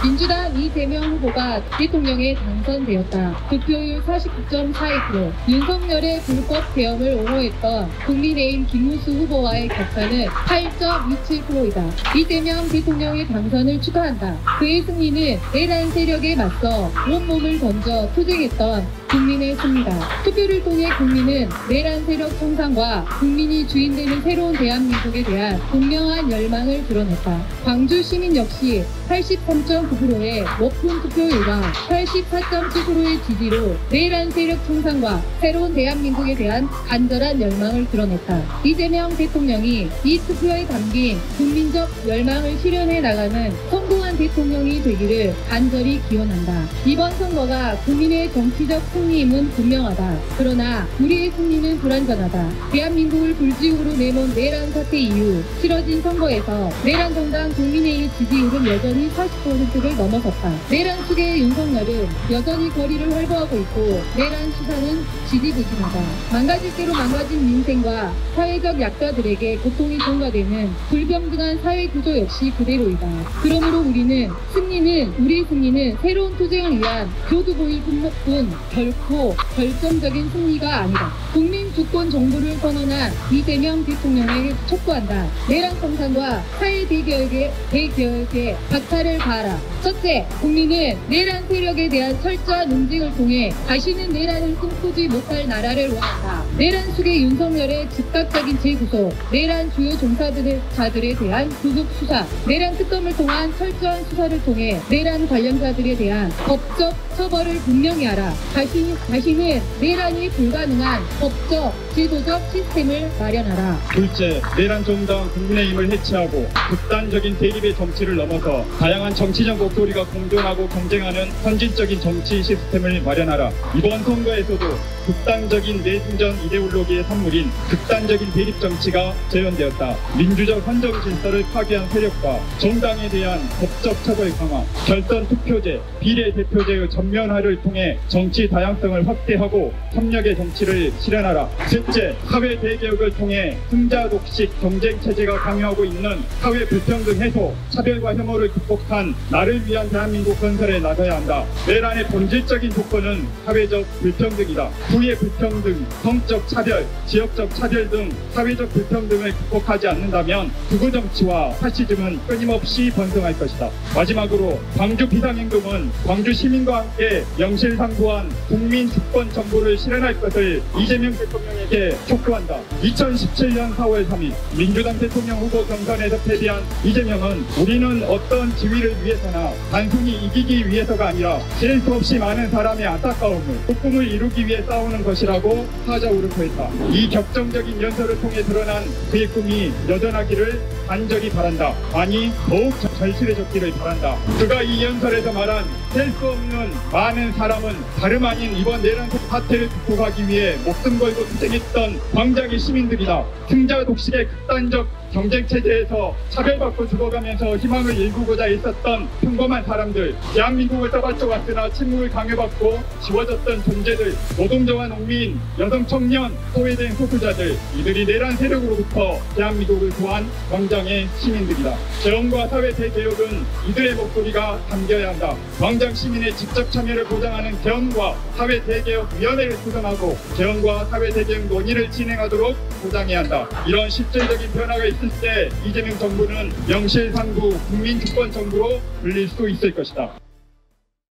민주당 이재명 후보가 대통령에 당선되었다. 득표율 49.42%, 윤석열의 불법 계엄을 옹호했던 국민의힘 김문수 후보와의 격차는 8.27%이다. 이재명 대통령의 당선을 축하한다. 그의 승리는 내란 세력에 맞서 온몸을 던져 투쟁했던 국민의 승리다. 투표를 통해 국민은 내란 세력 청산과 국민이 주인되는 새로운 대한민국에 대한 분명한 열망을 드러냈다. 광주 시민 역시 83.9%의 높은 투표율과 84.7%의 지지로 내란 세력 청산과 새로운 대한민국에 대한 간절한 열망을 드러냈다. 이재명 대통령이 이 투표에 담긴 국민적 열망을 실현해 나가는 성공한 대통령이 되기를 간절히 기원한다. 이번 선거가 국민의 정치적 승리임은 분명하다. 그러나 우리의 승리는 불완전하다. 대한민국을 불지옥으로 내몬 내란 사태 이후 치러진 선거에서 내란 정당 국민의힘 지지율은 여전히 40%를 넘어섰다. 내란 측의 윤석열은 여전히 거리를 활보하고 있고 내란 수사는 지지부진하다. 망가질 대로 망가진 민생과 사회적 약자들에게 고통이 전가되는 불평등한 사회 구조 역시 그대로이다. 그러므로 우리의 승리는 새로운 투쟁을 위한 교두보일 뿐 결코 결정적인 승리가 아니다. 국민 주권 정부를 선언한 이재명 대통령에게 촉구한다. 내란 청산과 사회 대개혁에 박차를 가하라. 첫째, 국민은 내란 세력에 대한 철저한 응징을 통해 다시는 내란을 꿈꾸지 못할 나라를 원한다. 내란 측의 윤석열의 즉각적인 재구속, 내란 주요 종사자들에 대한 구속 수사, 내란 특검을 통한 철저한 수사를 통해 내란 관련자들에 대한 법적 처벌을 분명히 하라. 다시는 내란이 불가능한 법적, 제도적 시스템을 마련하라. 둘째, 내란 정당 국민의힘을 해체하고 극단적인 대립의 정치를 넘어서 다양한 정치적 목소리가 공존하고 경쟁하는 선진적인 정치 시스템을 마련하라. 이번 선거에서도 극단적인 내분전 이데올로기의 산물인 극단적인 대립 정치가 재현되었다. 민주적 헌정 질서를 파괴한 세력과 정당에 대한 법적 처벌 강화, 결선 투표제, 비례대표제의 전면화를 통해 정치 다양성을 확대하고 협력의 정치를 실현하라. 셋째, 사회 대개혁을 통해 승자 독식 경쟁 체제가 강요하고 있는 사회 불평등 해소, 차별과 혐오를 극복한 나를 위한 대한민국 건설에 나서야 한다. 내란의 본질적인 조건은 사회적 불평등이다. 부의 불평등, 성적 차별, 지역적 차별 등 사회적 불평등을 극복하지 않는다면 극우 정치와 파시즘은 끊임없이 번성할 것이다. 마지막으로 광주 비상행동은 광주 시민과 함께 명실상부한 국민 주권 정부를 실현할 것을 이재명 대통령에게 촉구한다. 2017년 4월 3일 민주당 대통령 후보 경선에서 패배한 이재명은 우리는 어떤 지위를 위해서나 단순히 이기기 위해서가 아니라 셀 수 없이 많은 사람의 안타까움을 꿈을 이루기 위해 싸우는 것이라고 사자우르프했다. 이 격정적인 연설을 통해 드러난 그의 꿈이 여전하기를 간절히 바란다. 아니 더욱 절실해졌기를 바란다. 그가 이 연설에서 말한 셀 수 없는 많은 사람은 다름 아닌 이번 내란 사태를 극복하기 위해 목숨 걸고 투쟁했던 광장의 시민들이다. 승자 독식의 극단적 경쟁체제에서 차별받고 죽어가면서 희망을 일구고자 있었던 평범한 사람들, 대한민국을 떠받쳐왔으나 침묵을 강요받고 지워졌던 존재들, 노동자와 농민, 여성 청년, 소외된 소수자들, 이들이 내란 세력으로부터 대한민국을 구한 광장의 시민들이다. 개헌과 사회 대개혁은 이들의 목소리가 담겨야 한다. 광장 시민의 직접 참여를 보장하는 개헌과 사회 대개혁위원회를 구성하고 개헌과 사회 대개혁 논의를 진행하도록 보장해야 한다. 이런 실질적인 변화가 있을 때 이재명 정부는 명실상부 국민주권 정부로 불릴 수 있을 것이다.